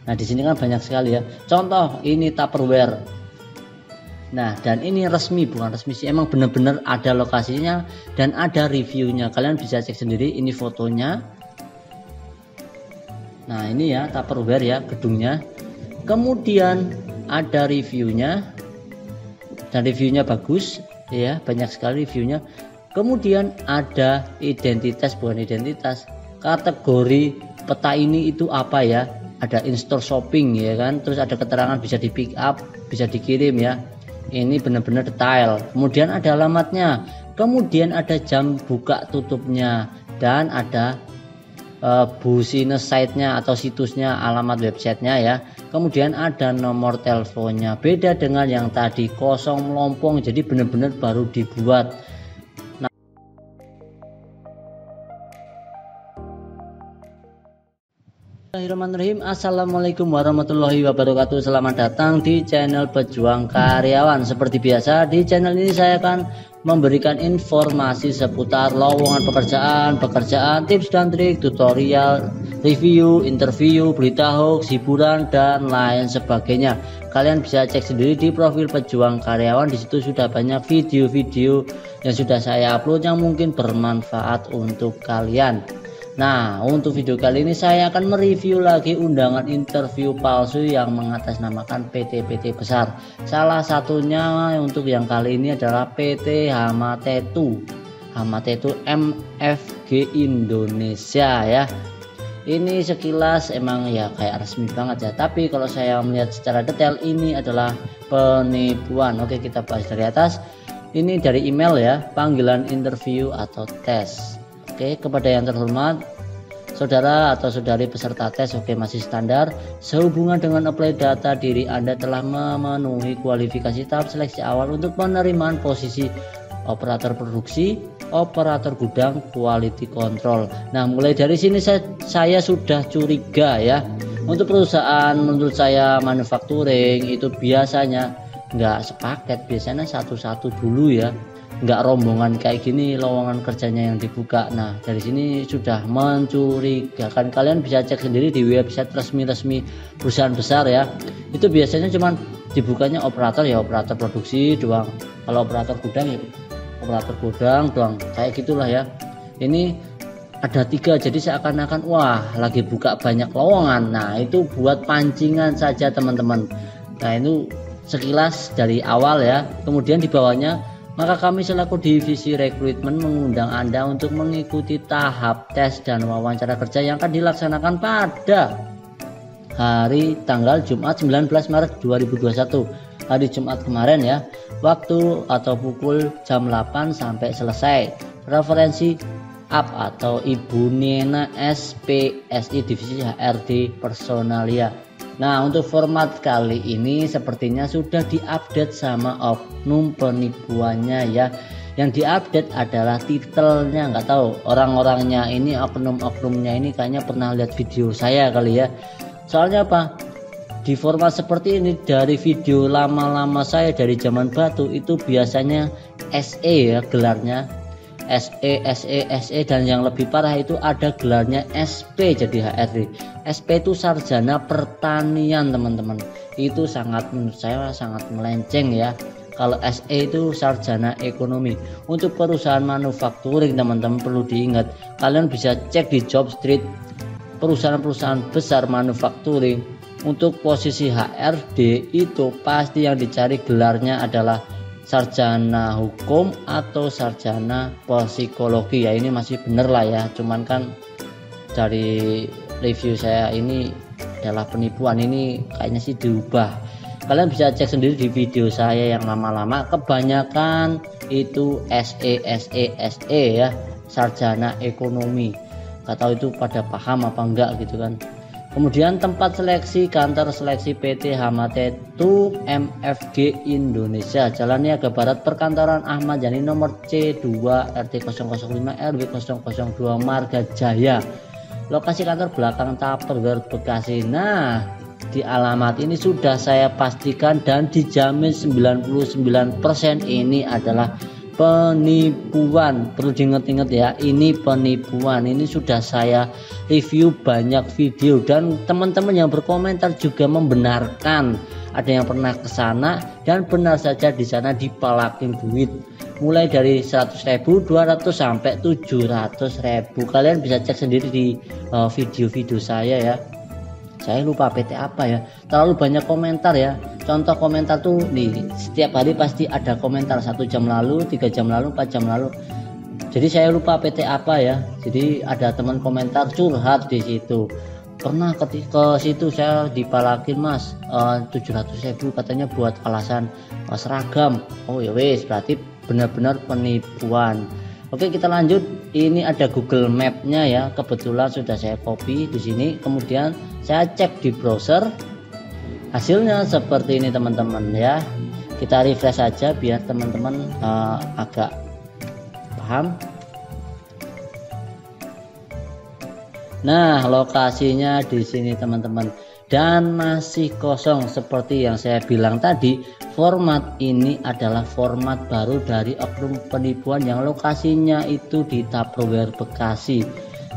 Nah di sini kan banyak sekali ya. Contoh ini Tupperware. Nah dan ini resmi, bukan resmi sih, emang bener-bener ada lokasinya dan ada reviewnya. Kalian bisa cek sendiri, ini fotonya. Nah ini ya Tupperware ya gedungnya. Kemudian ada reviewnya dan reviewnya bagus ya, banyak sekali reviewnya. Kemudian ada identitas, bukan identitas, kategori peta ini itu apa ya, ada in-store shopping ya kan, terus ada keterangan bisa di pick up, bisa dikirim ya. Ini benar-benar detail. Kemudian ada alamatnya, kemudian ada jam buka tutupnya, dan ada business site-nya atau situsnya, alamat websitenya ya. Kemudian ada nomor teleponnya, beda dengan yang tadi kosong melompong, jadi benar-benar baru dibuat. Bismillahirrahmanirrahim. Assalamualaikum warahmatullahi wabarakatuh. Selamat datang di channel Pejuang Karyawan. Seperti biasa, di channel ini saya akan memberikan informasi seputar lowongan pekerjaan, tips dan trik, tutorial, review, interview, berita hoax, hiburan, dan lain sebagainya. Kalian bisa cek sendiri di profil Pejuang Karyawan. Di situ sudah banyak video-video yang sudah saya upload yang mungkin bermanfaat untuk kalian. Nah, untuk video kali ini saya akan mereview lagi undangan interview palsu yang mengatasnamakan PT-PT besar. Salah satunya untuk yang kali ini adalah PT Hamatetu. Hamatetu MFG Indonesia ya. Ini sekilas emang ya kayak resmi banget ya. Tapi kalau saya melihat secara detail ini adalah penipuan. Oke, kita bahas dari atas. Ini dari email ya, panggilan interview atau tes. Oke, kepada yang terhormat saudara atau saudari peserta tes, oke masih standar. Sehubungan dengan apply data diri Anda telah memenuhi kualifikasi tahap seleksi awal untuk penerimaan posisi operator produksi, operator gudang, quality control. Nah mulai dari sini saya sudah curiga ya. Untuk perusahaan menurut saya manufacturing itu biasanya nggak sepaket, biasanya satu-satu dulu ya, nggak rombongan kayak gini lowongan kerjanya yang dibuka. Nah dari sini sudah mencurigakan. Kalian bisa cek sendiri di website resmi perusahaan besar ya, itu biasanya cuman dibukanya operator ya, operator produksi doang. Kalau operator gudang ya operator gudang doang, kayak gitulah ya. Ini ada 3, jadi seakan-akan wah lagi buka banyak lowongan. Nah itu buat pancingan saja teman-teman. Nah itu sekilas dari awal ya. Kemudian di bawahnya, maka kami selaku divisi rekrutmen mengundang Anda untuk mengikuti tahap tes dan wawancara kerja yang akan dilaksanakan pada hari tanggal Jumat 19 Maret 2021, hari Jumat kemarin ya, waktu atau pukul jam 8 sampai selesai. Referensi up atau Ibu Nena SPSI divisi HRD Personalia. Nah untuk format kali ini sepertinya sudah diupdate sama oknum penipuannya ya. Yang diupdate adalah titelnya, nggak tahu orang-orangnya ini, oknum-oknumnya ini kayaknya pernah lihat video saya kali ya. Soalnya apa, di format seperti ini dari video lama-lama saya dari zaman batu itu biasanya SE ya gelarnya, SE, dan yang lebih parah itu ada gelarnya SP jadi HRD. SP itu sarjana pertanian teman-teman. Itu sangat, menurut saya sangat melenceng ya. Kalau SE itu sarjana ekonomi. Untuk perusahaan manufacturing teman-teman perlu diingat, kalian bisa cek di Jobstreet perusahaan-perusahaan besar manufacturing. Untuk posisi HRD itu pasti yang dicari gelarnya adalah sarjana hukum atau sarjana psikologi ya. Ini masih bener lah ya, cuman kan dari review saya ini adalah penipuan, ini kayaknya sih diubah. Kalian bisa cek sendiri di video saya yang lama-lama, kebanyakan itu SE ya, sarjana ekonomi. Gak tahu itu pada paham apa enggak gitu kan. Kemudian tempat seleksi kantor seleksi PT Hamatetu MFG Indonesia, Jalan Niaga Barat, Perkantoran Ahmad Yani nomor C2 RT 005 RW 002 Marga Jaya. Lokasi kantor belakang Tupperware Bekasi. Nah di alamat ini sudah saya pastikan dan dijamin 99% ini adalah penipuan. Perlu diingat-ingat ya, ini penipuan. Ini sudah saya review banyak video dan teman-teman yang berkomentar juga membenarkan ada yang pernah ke sana dan benar saja di sana dipalakin duit mulai dari 100.000, 200 sampai 700.000. Kalian bisa cek sendiri di video-video saya ya. Saya lupa PT apa ya, terlalu banyak komentar ya. Contoh komentar tuh nih, setiap hari pasti ada komentar 1 jam lalu, 3 jam lalu, 4 jam lalu. Jadi saya lupa PT apa ya. Jadi ada teman komentar curhat di situ. Pernah ke situ saya dipalakin mas 700.000 katanya buat alasan seragam. Oh ya wes, berarti benar-benar penipuan. Oke, kita lanjut. Ini ada Google Map-nya ya. Kebetulan sudah saya copy di sini. Kemudian saya cek di browser. Hasilnya seperti ini teman-teman ya. Kita refresh saja biar teman-teman agak paham. Nah, lokasinya di sini teman-teman. Dan masih kosong seperti yang saya bilang tadi. Format ini adalah format baru dari oknum penipuan yang lokasinya itu di Tupperware Bekasi.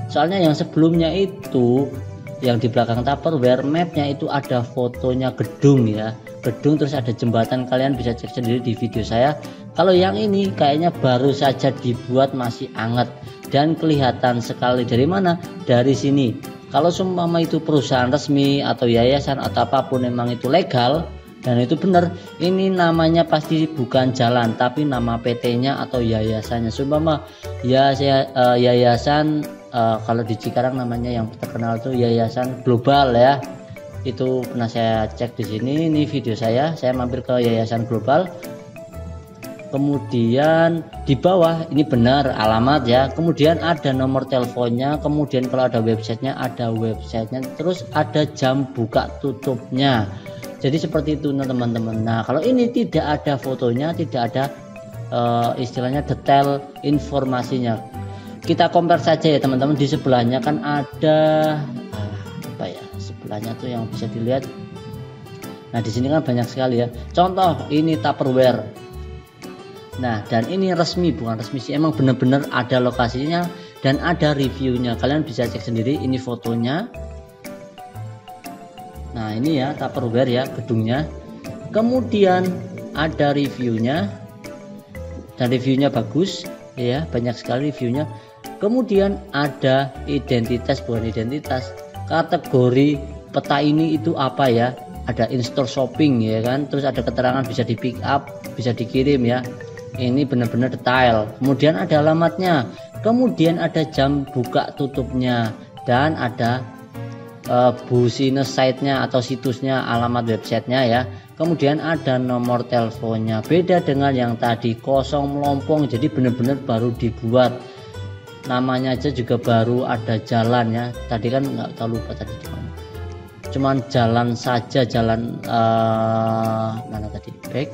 Soalnya yang sebelumnya itu yang di belakang Tupperware mapnya itu ada fotonya gedung ya, gedung terus ada jembatan. Kalian bisa cek sendiri di video saya. Kalau yang ini kayaknya baru saja dibuat, masih hangat dan kelihatan sekali. Dari mana? Dari sini. Kalau seumpama itu perusahaan resmi atau yayasan atau apapun memang itu legal dan itu benar, ini namanya pasti bukan jalan tapi nama PT-nya atau yayasannya. Seumpama ya saya yayasan kalau di Cikarang namanya yang terkenal itu Yayasan Global ya. Itu pernah saya cek di sini. Ini video saya mampir ke Yayasan Global. Kemudian di bawah ini benar alamat ya. Kemudian ada nomor teleponnya. Kemudian kalau ada websitenya ada websitenya. Terus ada jam buka tutupnya. Jadi seperti itu teman-teman. Nah kalau ini tidak ada fotonya, tidak ada istilahnya detail informasinya. Kita compare saja ya teman-teman. Di sebelahnya kan ada apa ya? Sebelahnya tuh yang bisa dilihat. Nah di sini kan banyak sekali ya. Contoh ini Tupperware. Nah dan ini resmi, bukan resmi sih, emang benar-benar ada lokasinya dan ada reviewnya. Kalian bisa cek sendiri. Ini fotonya. Nah ini ya Tupperware ya gedungnya. Kemudian ada reviewnya dan reviewnya bagus ya, banyak sekali reviewnya. Kemudian ada identitas, bukan identitas, kategori peta ini itu apa ya, ada in-store shopping ya kan. Terus ada keterangan bisa di pick up, bisa dikirim ya. Ini benar-benar detail. Kemudian ada alamatnya, kemudian ada jam buka tutupnya dan ada business site-nya atau situsnya, alamat websitenya ya. Kemudian ada nomor teleponnya. Beda dengan yang tadi kosong melompong, jadi benar-benar baru dibuat. Namanya aja juga baru, ada jalan ya. Tadi kan nggak tahu, lupa tadi cuman jalan saja, jalan mana tadi, back.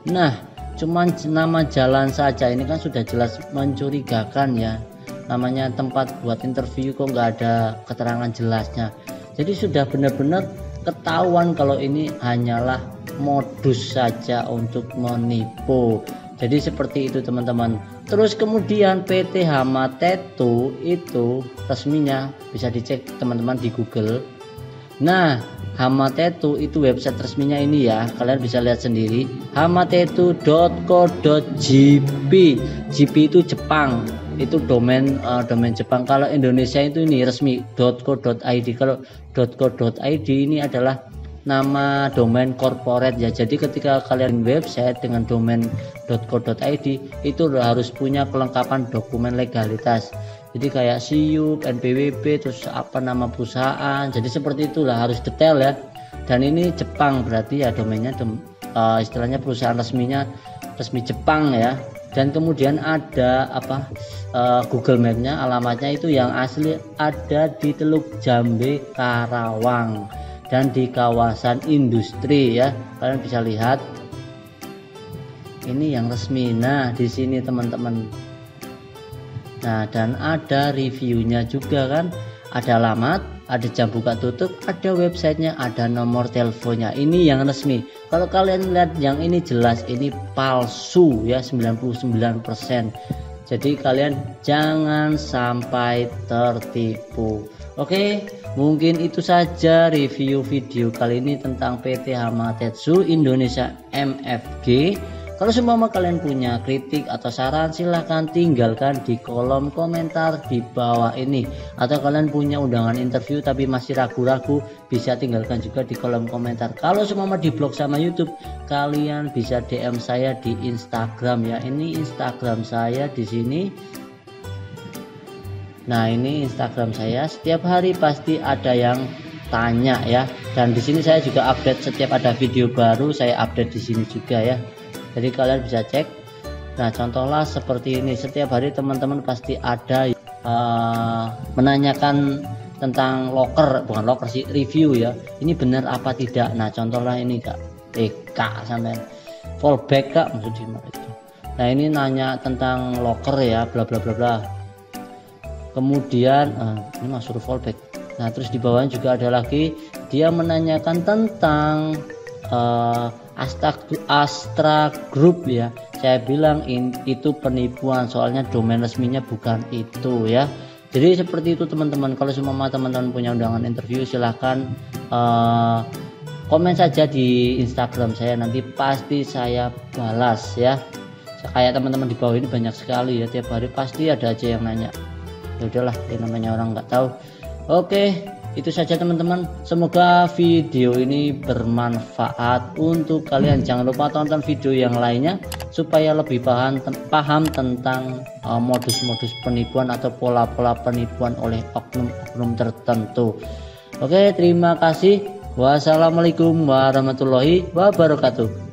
Nah cuman nama jalan saja, ini kan sudah jelas mencurigakan ya. Namanya tempat buat interview kok nggak ada keterangan jelasnya. Jadi sudah benar-benar ketahuan kalau ini hanyalah modus saja untuk menipu. Jadi seperti itu teman-teman. Terus kemudian PT Hamatetu itu resminya bisa dicek teman-teman di Google. Nah Hamatetu itu website resminya ini ya, kalian bisa lihat sendiri, hamatetu.co.jp. JP itu Jepang, itu domain Jepang. Kalau Indonesia itu ini resmi .co.id. Kalau .co.id ini adalah nama domain corporate ya. Jadi ketika kalian website dengan domain .co.id itu harus punya kelengkapan dokumen legalitas. Jadi kayak SIUP, NPWP, terus apa nama perusahaan. Jadi seperti itulah, harus detail ya. Dan ini Jepang berarti ya domainnya istilahnya perusahaan resminya resmi Jepang ya. Dan kemudian ada apa Google Map-nya, alamatnya itu yang asli ada di Teluk Jambe, Karawang dan di kawasan industri ya. Kalian bisa lihat. Ini yang resmi. Nah, di sini teman-teman. Nah dan ada reviewnya juga kan, ada alamat, ada jam buka tutup, ada websitenya, ada nomor teleponnya. Ini yang resmi. Kalau kalian lihat yang ini jelas ini palsu ya, 99%. Jadi kalian jangan sampai tertipu. Oke, mungkin itu saja review video kali ini tentang PT Hamatetsu Indonesia MFG. Kalau semua kalian punya kritik atau saran, silahkan tinggalkan di kolom komentar di bawah ini. Atau kalian punya undangan interview tapi masih ragu-ragu, bisa tinggalkan juga di kolom komentar. Kalau semua di blog sama YouTube, kalian bisa DM saya di Instagram ya. Ini Instagram saya di sini. Nah, ini Instagram saya. Setiap hari pasti ada yang tanya ya. Dan di sini saya juga update setiap ada video baru, saya update di sini juga ya. Jadi kalian bisa cek. Nah, contohlah seperti ini, setiap hari teman-teman pasti ada menanyakan tentang locker, bukan locker sih, review ya. Ini benar apa tidak? Nah, contohlah ini Kak, Kak sampai fallback Kak maksudnya itu. Nah, ini nanya tentang locker ya, bla bla bla bla. Kemudian ini masuk fallback. Nah, terus di bawahnya juga ada lagi, dia menanyakan tentang Astra Group ya. Saya bilang itu penipuan, soalnya domain resminya bukan itu ya. Jadi seperti itu teman-teman. Kalau semua teman-teman punya undangan interview, silahkan komen saja di Instagram saya, nanti pasti saya balas ya. Kayak teman-teman di bawah ini banyak sekali ya, tiap hari pasti ada aja yang nanya. Ya udahlah, yang namanya orang nggak tahu. Oke, itu saja teman-teman. Semoga video ini bermanfaat untuk kalian. Jangan lupa tonton video yang lainnya supaya lebih paham tentang modus-modus penipuan atau pola-pola penipuan oleh oknum-oknum tertentu. Oke, terima kasih. Wassalamualaikum warahmatullahi wabarakatuh.